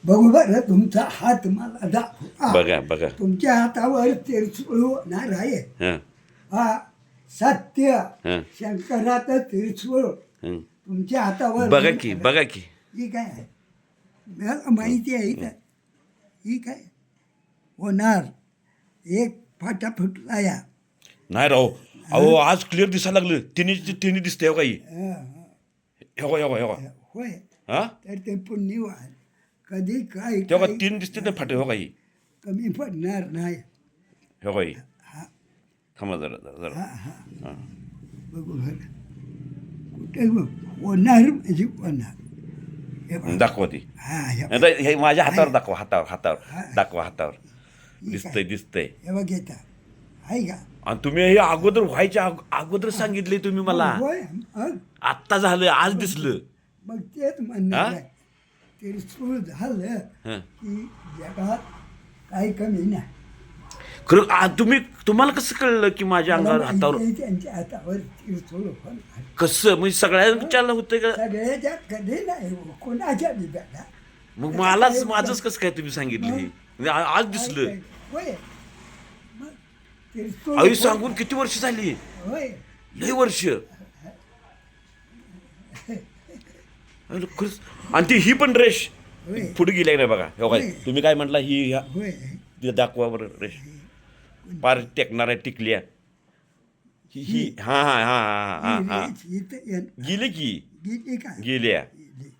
बघू बरं तुमचा हात मला दाखवा. बघा बघा. तुमच्या हातावर त्रिशूळ होणार आहे. हं, हा सत्य हं, शंकरात त्रिशूळ हं. तुमच्या हातावर बघा होणार की आहे. बघा की. ही काय आहे मला माहिती आहे इथं. ही काय होणार एक फाटा फुटला या. नाही राव, अहो आज क्लिअर दिसायला लागलं. तिन्ही दिसते हो काही. हो हो हो. होय हा तर ते पुण्यवान कधी काय तेव्हा काय तीन दिसते ना फाटे हो काही. कमी पडणार नाही. हो काही. हा थांबा जरा जरा जरा. हा हा हां. बघू बरं कुठे होणार म्हणजे होणार. हे बघा. दाखवा ती. हा हे बघा. आता हे माझ्या हातावर दाखवा. हातावर हा. हातावर दाखवा हातावर. ही दिसतंय काय? दिसतंय. हे बघ येता आहे का आणि तुम्ही हे अगोदर व्हायच्या अगोदर सांगितले तुम्ही मला. होय मग आत्ता झालं आज दिसलं. मग तेच म्हणणार हा? आहे. त्रिशूळ झालं हं. की जगात काही कमी नाही. खरं तुम्हाला कसं कळलं की माझ्या मला अंगावर माहिती हातावर आहे त्यांच्या हातावर त्रिशूळ होणार. कसं म्हणजे सगळ्यांच्याला होतंय का. सगळ्याच्या कधी नाही हो, कोणाच्या बिब्याला. मग माझंच कसं काय तुम्ही सांगितलं हे? म्हणजे आज दिसलं. होय मग त्रिशूळ आई सांगून किती वर्ष झाली. होय लय वर्ष. अरे खरंच. आणि ती ही पण रेष होय पुढे गेली नाही बघा. हो काय होय. तुम्ही काय म्हटला ही होय दाखवा बरं रेष. पार टेकणाऱ्या टिकल्या. ही हा हा हा हा हा हा. इथं गेली की गेली का गेल्या. गेली.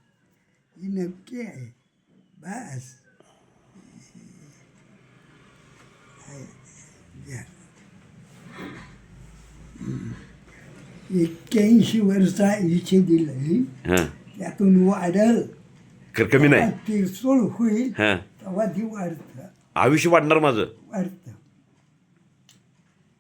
ही नक्की आहे बस. या. 81 वर्ष आयुष्य दिलंय हां त्यातून वाढल कमी नाही. त्रिशूळ होईल हां तेव्हा ती वाढतं आयुष्य वाढणार माझं. वाढतं.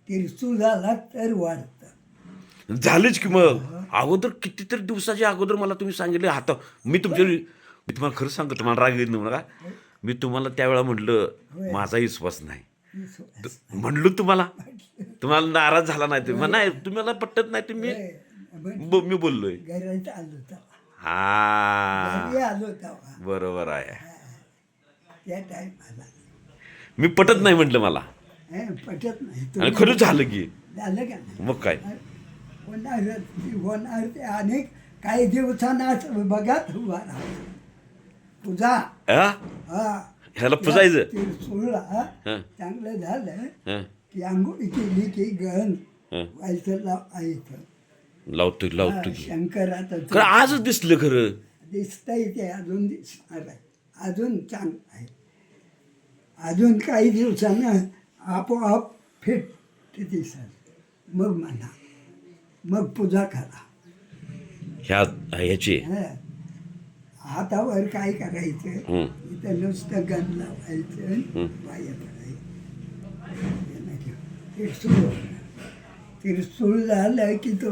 त्रिशूळ झाला तर वाढतं. झालंच की मग. अगोदर कितीतरी दिवसाच्या अगोदर मला तुम्ही सांगितलं हाता मी तुम्हाला खरं सांगतो. तुम्हाला राग येत नाही का. मी तुम्हाला त्यावेळेला म्हटलं माझा विश्वास नाही म्हणलो तुम्हाला नाराज झाला नाही तुम्ही. नाही तुम्हाला पटत नाही तुम्ही मी बोललोय. घरात आलो तेव्हा हा घरी आलो तेव्हा बरोबर आहे. त्या टायमाला मी पटत नाही म्हटलं मला. पटत नाही आणि खरंच झालं की. झालं का नाही मग काय. होणार ते अनेक काही दिवसांना बघा उभा राहा तुझा हा हा ह्याला पुजायचं. त्रिशूळला हं. चांगलं झालं हं, की आंघोळी केली की गहन हं. व्हायचं लावायचं. लावतो की. शंकराचं खरं आजच दिसलं खरं. दिसतंय ते अजून दिसणार आहे. अजून चांगलं आहे. अजून काही दिवसानं आपोआप फिट दिसत मग म्हणा मग पूजा करा. ह्याची हं. हातावर काय करायचं हं. इथं नुसतं गण लावायचं हं. पाय पडायचं. त्रिशूळ झालं की तो